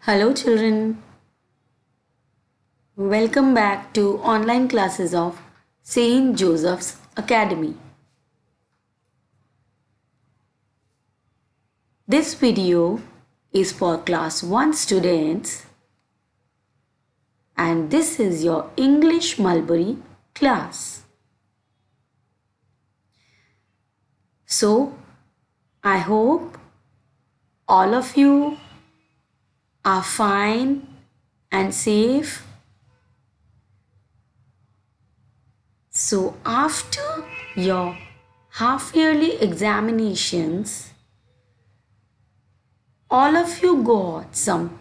Hello, children. Welcome back to online classes of St. Joseph's Academy. This video is for class 1 students, and this is your English Mulberry class. So, I hope all of you are fine and safe. So after your half-yearly examinations, all of you got some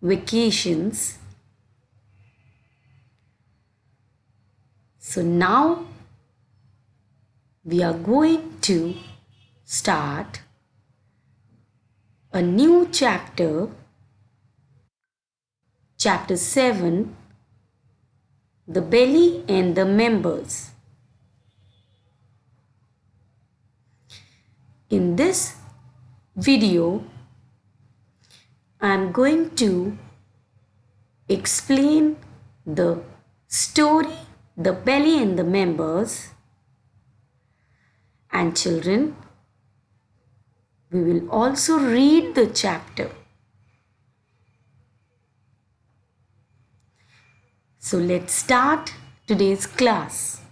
vacations. So now we are going to start a new chapter, chapter 7, the belly and the members. In this video, I am going to explain the story, the belly and the members. And children, we will also read the chapter. So let's start today's class.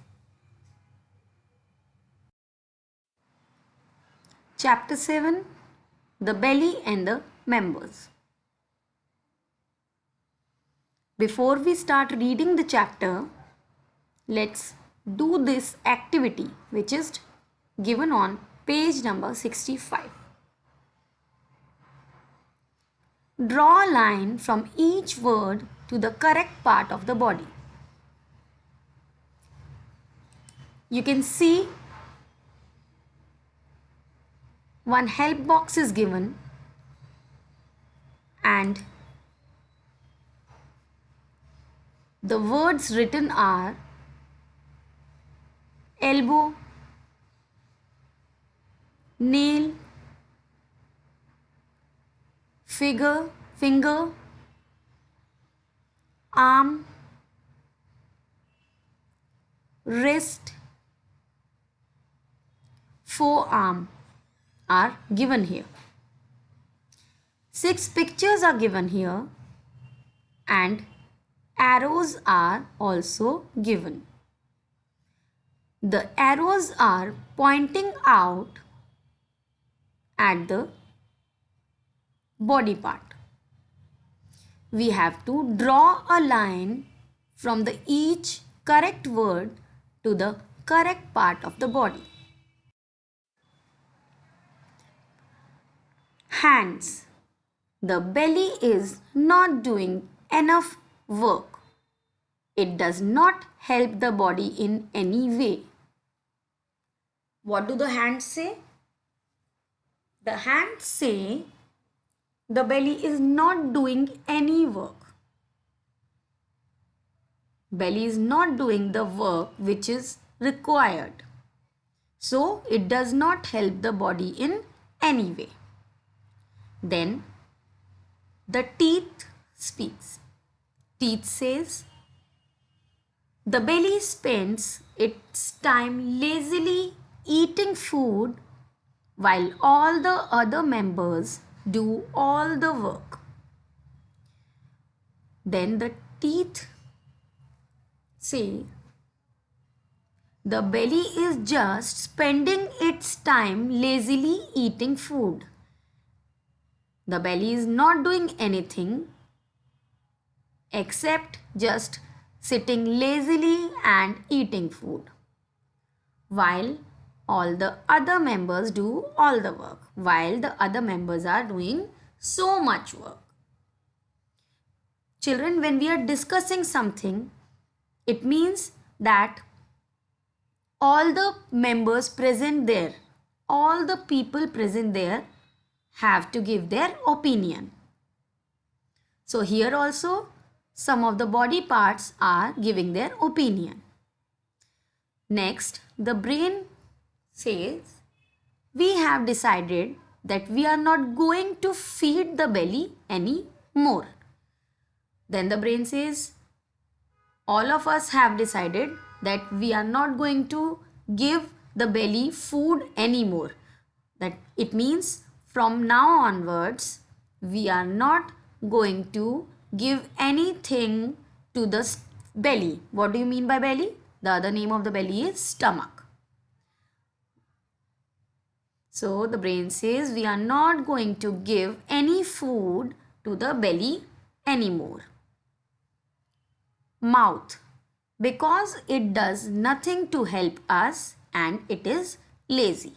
Chapter 7, the belly and the members. Before we start reading the chapter, let's do this activity which is given on page number 65. Draw a line from each word to the correct part of the body. You can see one help box is given and the words written are elbow, nail, finger, arm, wrist, forearm are given here. 6 pictures are given here and arrows are also given. The arrows are pointing out at the body part. We have to draw a line from the each correct word to the correct part of the body. Hands. The belly is not doing enough work. It does not help the body in any way. What do the hands say? The hands say the belly is not doing any work. Belly is not doing the work which is required. So it does not help the body in any way. Then the teeth speaks. Teeth says the belly spends its time lazily eating food while all the other members do all the work. Then the teeth say the belly is just spending its time lazily eating food. The belly is not doing anything except just sitting lazily and eating food, while all the other members do all the work, while the other members are doing so much work. Children, when we are discussing something, it means that all the members present there, all the people present there have to give their opinion. So here also some of the body parts are giving their opinion. Next, the brain says, we have decided that we are not going to feed the belly any more. Then the brain says, all of us have decided that we are not going to give the belly food anymore. That it means from now onwards, we are not going to give anything to the belly. What do you mean by belly? The other name of the belly is stomach. So the brain says we are not going to give any food to the belly anymore. Mouth, because it does nothing to help us and it is lazy.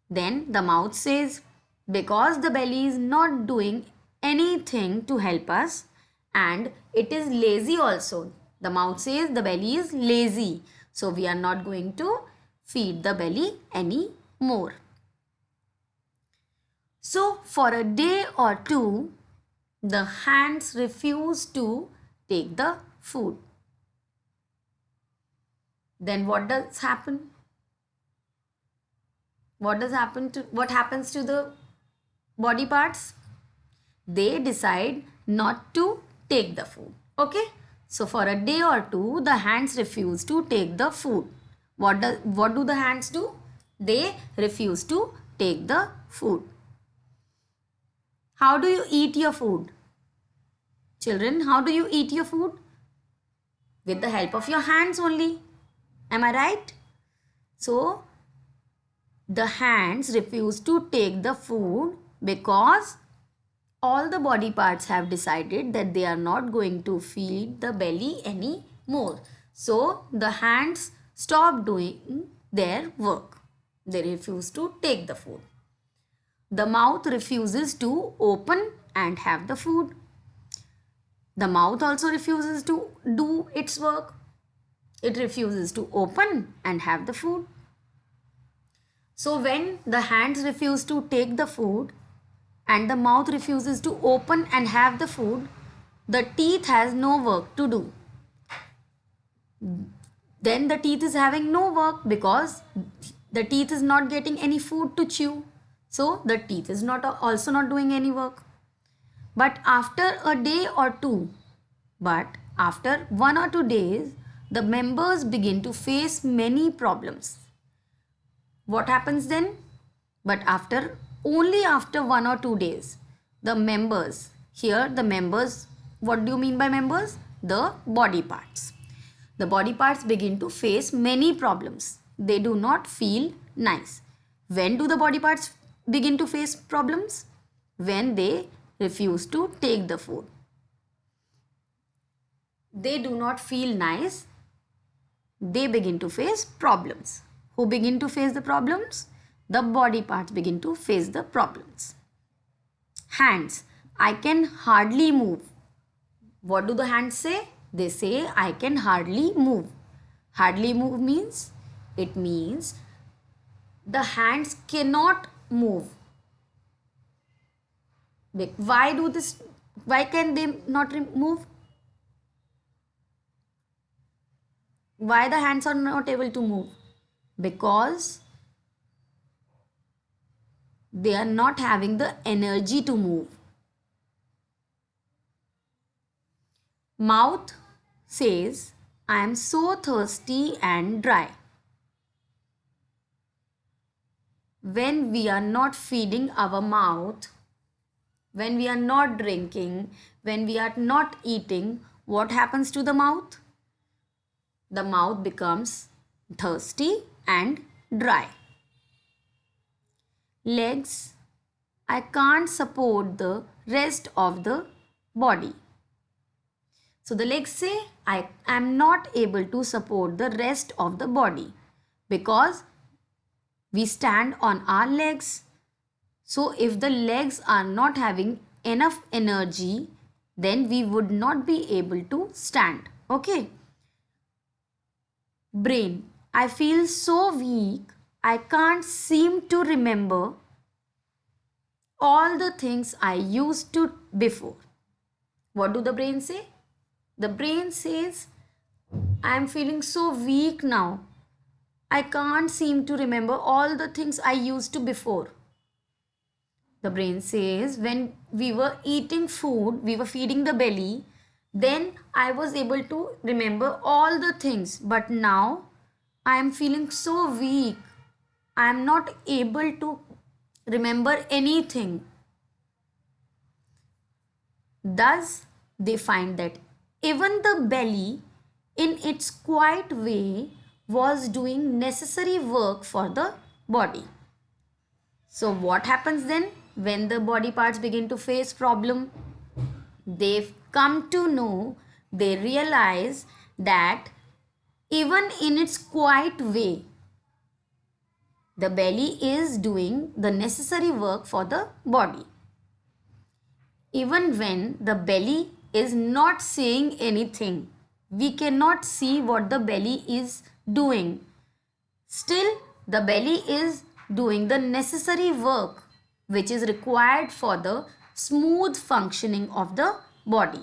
Then the mouth says, because the belly is not doing anything to help us and it is lazy also. The mouth says the belly is lazy. So we are not going to feed the belly anymore. So for a day or two, the hands refuse to take the food. Then what does happen? What happens to the body parts? They decide not to take the food. Okay? So for a day or two, the hands refuse to take the food. What do the hands do? They refuse to take the food. How do you eat your food? Children, how do you eat your food? With the help of your hands only. Am I right? So the hands refuse to take the food because all the body parts have decided that they are not going to feed the belly anymore. So the hands stop doing their work. They refuse to take the food. The mouth refuses to open and have the food. The mouth also refuses to do its work. It refuses to open and have the food. So when the hands refuse to take the food and the mouth refuses to open and have the food, the teeth has no work to do. Then the teeth is having no work because the teeth is not getting any food to chew. So the teeth is also not doing any work. But after a day or two, after 1 or 2 days, the members begin to face many problems. What happens then? But only after 1 or 2 days, the members, what do you mean by members? The body parts. The body parts begin to face many problems. They do not feel nice. When do the body parts begin to face problems? When they refuse to take the food. They do not feel nice. They begin to face problems. Who begin to face the problems? The body parts begin to face the problems. Hands. I can hardly move. What do the hands say? They say, I can hardly move. Hardly move means? It means the hands cannot move. Why can they not move? Why the hands are not able to move? Because they are not having the energy to move. Mouth says, I am so thirsty and dry. When we are not feeding our mouth, when we are not drinking, when we are not eating, what happens to the mouth? The mouth becomes thirsty and dry. Legs, I can't support the rest of the body. So the legs say, I am not able to support the rest of the body because we stand on our legs. So if the legs are not having enough energy, then we would not be able to stand. Okay. Brain, I feel so weak. I can't seem to remember all the things I used to before. What do the brain say? The brain says, I am feeling so weak now. I can't seem to remember all the things I used to before. The brain says when we were eating food, we were feeding the belly, then I was able to remember all the things. But now I am feeling so weak. I am not able to remember anything. Thus, they find that even the belly, in its quiet way, was doing necessary work for the body. So, what happens then when the body parts begin to face problem? They've come to know, they realize that even in its quiet way, the belly is doing the necessary work for the body. Even when the belly is not saying anything, we cannot see what the belly is doing. Still, the belly is doing the necessary work which is required for the smooth functioning of the body.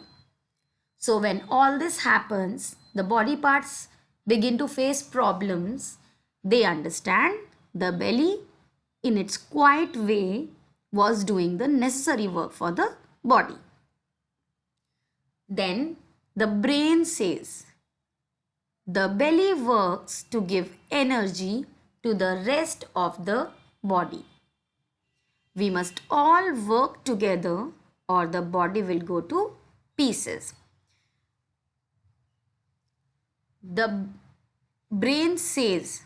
So, when all this happens, the body parts begin to face problems. They understand the belly, in its quiet way, was doing the necessary work for the body. Then the brain says, the belly works to give energy to the rest of the body. We must all work together or the body will go to pieces. The brain says,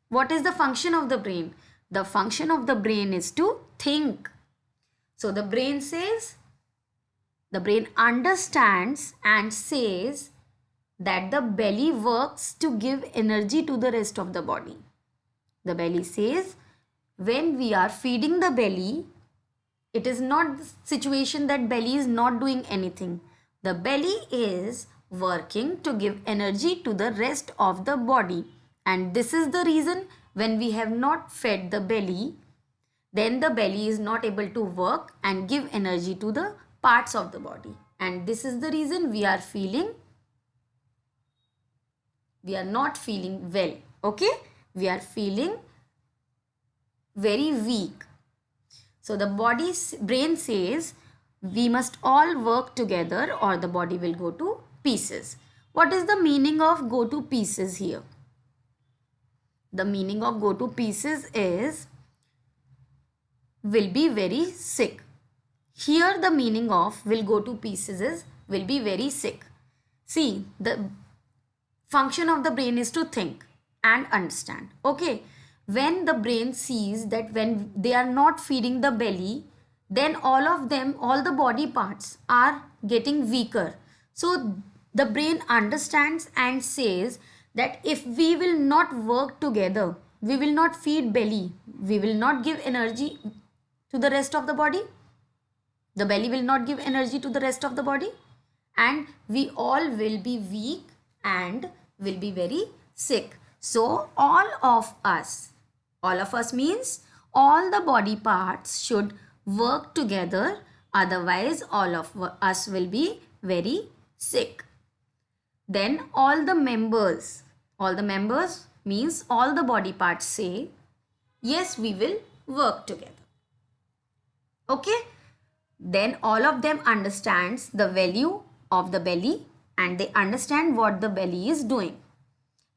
what is the function of the brain? The function of the brain is to think. So the brain says, the brain understands and says that the belly works to give energy to the rest of the body. The belly says, when we are feeding the belly, it is not the situation that belly is not doing anything. The belly is working to give energy to the rest of the body. And this is the reason when we have not fed the belly, then the belly is not able to work and give energy to the parts of the body. And this is the reason we are not feeling well. Okay? We are feeling very weak. So the brain says we must all work together or the body will go to pieces. What is the meaning of go to pieces here? The meaning of go to pieces is will be very sick. Here the meaning of will go to pieces is will be very sick. See, the function of the brain is to think and understand. Okay, when the brain sees that when they are not feeding the belly, then all the body parts are getting weaker. So the brain understands and says that if we will not work together, we will not feed belly, we will not give energy to the rest of the body, the belly will not give energy to the rest of the body, and we all will be weak and will be very sick. So all of us means all the body parts should work together, otherwise all of us will be very sick. Then all the members means all the body parts say, yes, we will work together. Okay? Then all of them understands the value of the belly and they understand what the belly is doing.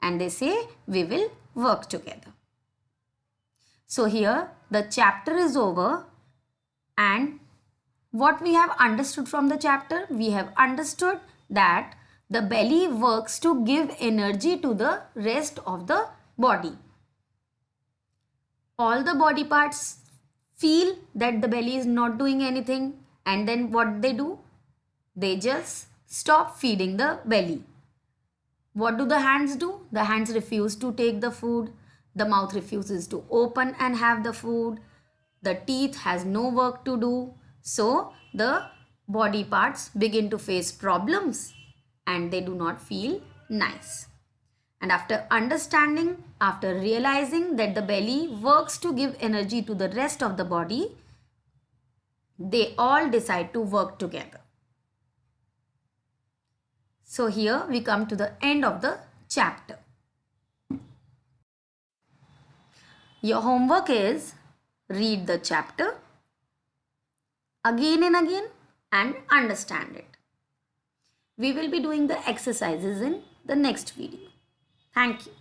And they say, we will work together. So here the chapter is over, and what we have understood from the chapter, we have understood that the belly works to give energy to the rest of the body. All the body parts feel that the belly is not doing anything, and then what they do? They just stop feeding the belly. What do the hands do? The hands refuse to take the food. The mouth refuses to open and have the food. The teeth has no work to do. So the body parts begin to face problems and they do not feel nice. And after understanding, after realizing that the belly works to give energy to the rest of the body, they all decide to work together. So here we come to the end of the chapter. Your homework is read the chapter, again and again and understand it. We will be doing the exercises in the next video. Thank you.